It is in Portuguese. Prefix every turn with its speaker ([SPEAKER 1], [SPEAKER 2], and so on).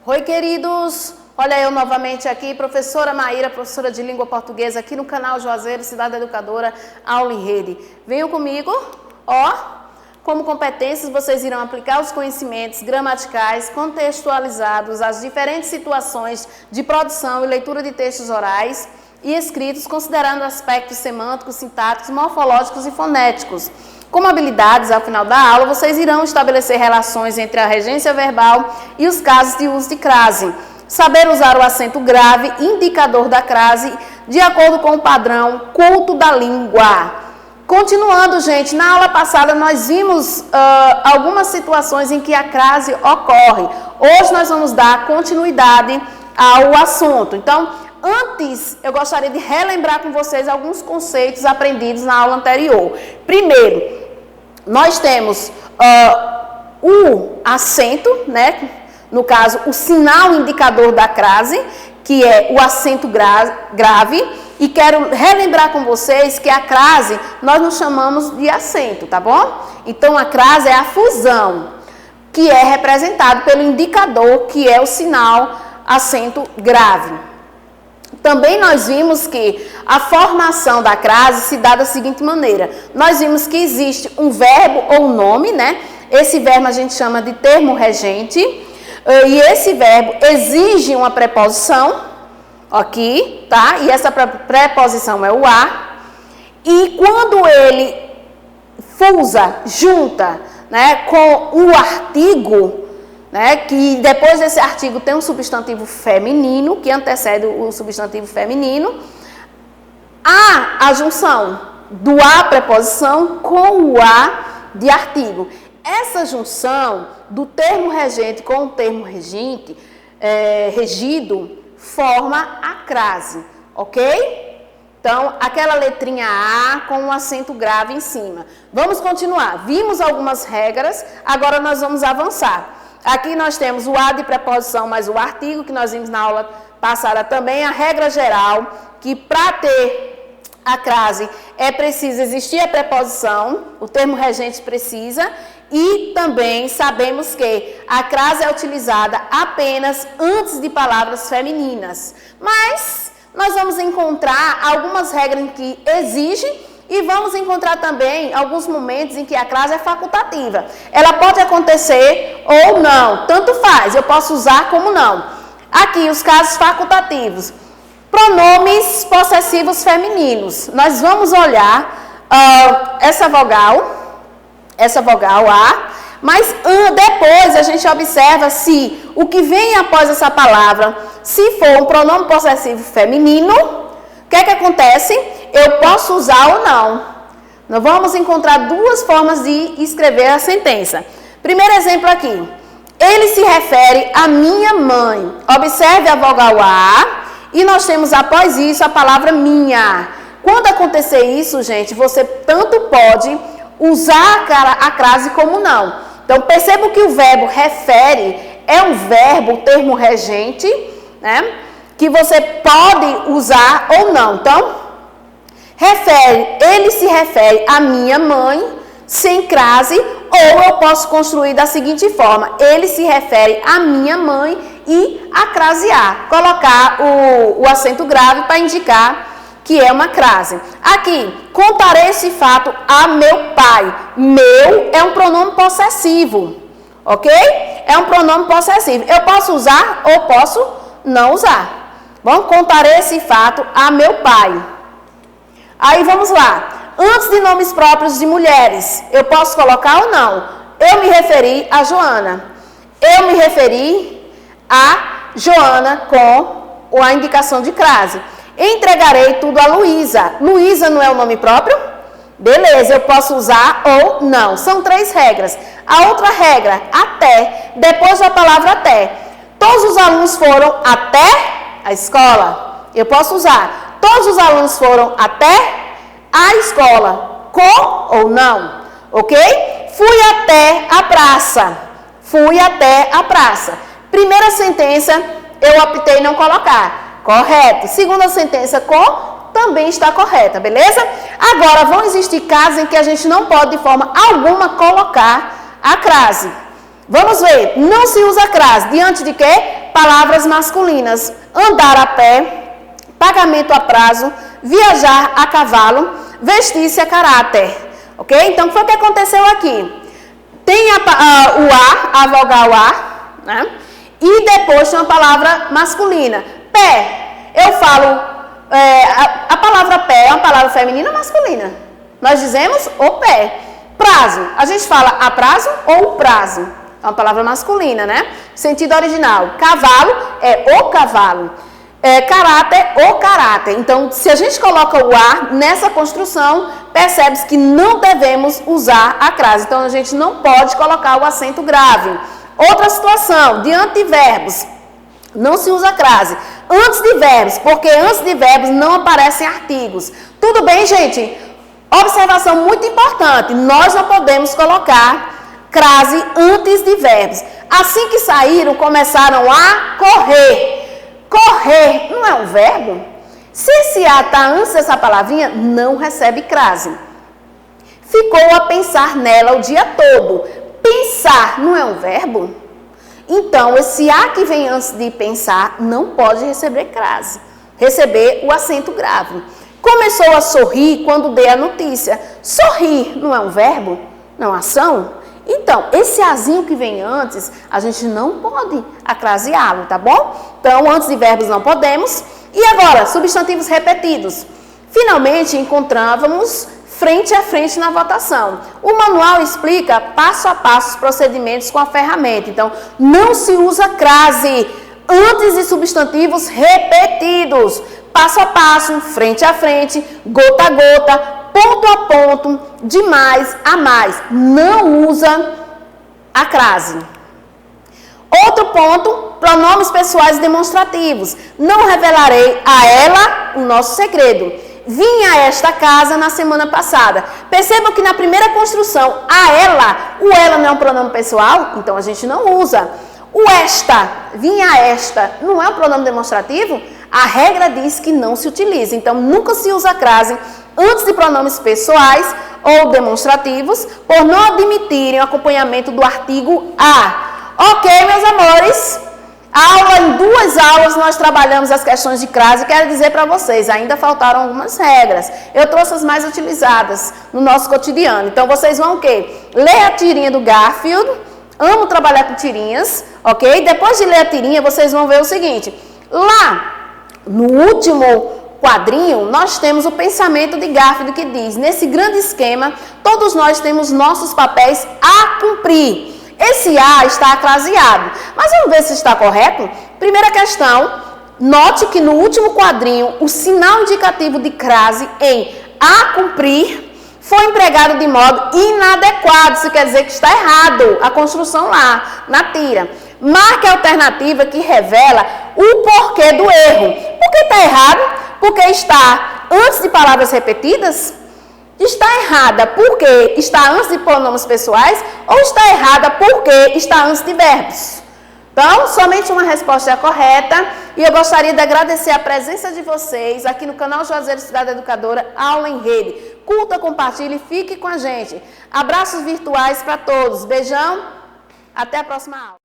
[SPEAKER 1] Oi, queridos! Olha eu novamente aqui, professora Maíra, professora de língua portuguesa aqui no canal Juazeiro, Cidade Educadora, Aula em Rede. Venham comigo, ó, como competências vocês irão aplicar os conhecimentos gramaticais contextualizados às diferentes situações de produção e leitura de textos orais e escritos, considerando aspectos semânticos, sintáticos, morfológicos e fonéticos. Como habilidades, ao final da aula, vocês irão estabelecer relações entre a regência verbal e os casos de uso de crase. Saber usar o acento grave, indicador da crase, de acordo com o padrão culto da língua. Continuando, gente, na aula passada nós vimos algumas situações em que a crase ocorre. Hoje nós vamos dar continuidade ao assunto. Então, antes, eu gostaria de relembrar com vocês alguns conceitos aprendidos na aula anterior. Primeiro, nós temos o acento, né? No caso, o sinal indicador da crase, que é o acento grave. E quero relembrar com vocês que a crase nós não chamamos de acento, tá bom? Então, a crase é a fusão, que é representado pelo indicador, que é o sinal acento grave. Também nós vimos que a formação da crase se dá da seguinte maneira. Nós vimos que existe um verbo ou nome, né? Esse verbo a gente chama de termo regente. E esse verbo exige uma preposição, aqui, tá? E essa preposição é o a. E quando ele fusa, junta, né, com o artigo, né, que depois desse artigo tem um substantivo feminino, que antecede o substantivo feminino, há a junção do a preposição com o a de artigo. Essa junção do termo regente com o termo regido forma a crase, ok? Então, aquela letrinha A com um acento grave em cima. Vamos continuar. Vimos algumas regras, agora nós vamos avançar. Aqui nós temos o a de preposição mais o artigo, que nós vimos na aula passada também. A regra geral, que para ter a crase é preciso existir a preposição, o termo regente precisa. E também sabemos que a crase é utilizada apenas antes de palavras femininas. Mas nós vamos encontrar algumas regras em que exige e vamos encontrar também alguns momentos em que a crase é facultativa. Ela pode acontecer ou não, tanto faz, eu posso usar como não. Aqui os casos facultativos. Pronomes possessivos femininos. Nós vamos olhar essa vogal A, mas depois a gente observa se o que vem após essa palavra, se for um pronome possessivo feminino, o que é que acontece? Eu posso usar ou não. Nós vamos encontrar duas formas de escrever a sentença. Primeiro exemplo aqui. Ele se refere à minha mãe. Observe a vogal A e nós temos após isso a palavra minha. Quando acontecer isso, gente, você tanto pode usar a crase como não. Então, perceba que o verbo refere é um verbo, termo regente, né? Que você pode usar ou não. Então, ele se refere à minha mãe, sem crase, ou eu posso construir da seguinte forma. Ele se refere à minha mãe e a crase A. Colocar o acento grave para indicar que é uma crase. Aqui, contarei esse fato a meu pai. Meu é um pronome possessivo, ok? É um pronome possessivo. Eu posso usar ou posso não usar. Bom, contarei esse fato a meu pai. Aí vamos lá. Antes de nomes próprios de mulheres, eu posso colocar ou não? Eu me referi a Joana. Eu me referi a Joana com a indicação de crase. Entregarei tudo a Luísa. Luísa não é o nome próprio? Beleza, eu posso usar ou não. São 3 regras. A outra regra, até. Depois da palavra até. Todos os alunos foram até a escola. Eu posso usar. Todos os alunos foram até a escola. Com ou não. Ok? Fui até a praça. Fui até a praça. Primeira sentença, eu optei não colocar. Correto. Segunda sentença, com, também está correta, beleza? Agora, vão existir casos em que a gente não pode, de forma alguma, colocar a crase. Vamos ver. Não se usa crase. Diante de quê? palavras masculinas. Andar a pé, pagamento a prazo, viajar a cavalo, vestir-se a caráter. Ok? Então, o que foi que aconteceu aqui? Tem o a vogal A, né? E depois tem uma palavra masculina. Pé. Eu falo, a palavra pé é uma palavra feminina ou masculina? Nós dizemos o pé. Prazo. A gente fala a prazo ou prazo? É uma palavra masculina, né? Sentido original. Cavalo é o cavalo. Caráter, o caráter. Então, se a gente coloca o a nessa construção, percebe-se que não devemos usar a crase. Então, a gente não pode colocar o acento grave. Outra situação, diante de verbos, não se usa crase. Antes de verbos, porque antes de verbos não aparecem artigos. Tudo bem, gente? Observação muito importante, nós não podemos colocar crase antes de verbos. Assim que saíram, começaram a correr. Correr não é um verbo? Se esse a está antes dessa palavrinha, não recebe crase. Ficou a pensar nela o dia todo. Pensar não é um verbo? Então, esse a que vem antes de pensar não pode receber crase. Receber o acento grave. Começou a sorrir quando dei a notícia. Sorrir não é um verbo? Não é uma ação? Então, esse azinho que vem antes, a gente não pode acraseá-lo, tá bom? Então, antes de verbos não podemos. E agora, substantivos repetidos. Finalmente, encontrávamos frente a frente na votação. O manual explica passo a passo os procedimentos com a ferramenta. Então, não se usa crase antes de substantivos repetidos. Passo a passo, frente a frente, gota a gota, ponto a ponto, de mais a mais. Não usa a crase. Outro ponto, pronomes pessoais demonstrativos. Não revelarei a ela o nosso segredo. Vim a esta casa na semana passada. Percebam que na primeira construção, a ela, o ela não é um pronome pessoal, então a gente não usa. O esta, vim a esta, não é um pronome demonstrativo? A regra diz que não se utiliza. Então, nunca se usa a crase antes de pronomes pessoais ou demonstrativos, por não admitirem o acompanhamento do artigo a. Ok, meus amores? Em 2 aulas nós trabalhamos as questões de crase. Quero dizer para vocês, ainda faltaram algumas regras. Eu trouxe as mais utilizadas no nosso cotidiano. Então, vocês vão o quê? Ler a tirinha do Garfield. Amo trabalhar com tirinhas, ok? Depois de ler a tirinha, vocês vão ver o seguinte. Lá, no último quadrinho, nós temos o pensamento de Garfield que diz, nesse grande esquema, todos nós temos nossos papéis a cumprir. Esse A está acraseado, mas vamos ver se está correto? Primeira questão, note que no último quadrinho, o sinal indicativo de crase em a cumprir foi empregado de modo inadequado, isso quer dizer que está errado a construção lá, na tira. Marque a alternativa que revela o porquê do erro. Por que está errado? Porque está antes de palavras repetidas? Está errada porque está antes de pronomes pessoais? Ou está errada porque está antes de verbos? Então, somente uma resposta é a correta. E eu gostaria de agradecer a presença de vocês aqui no canal Juazeiro Cidade Educadora, Aula em Rede. Curta, compartilhe e fique com a gente. Abraços virtuais para todos. Beijão. Até a próxima aula.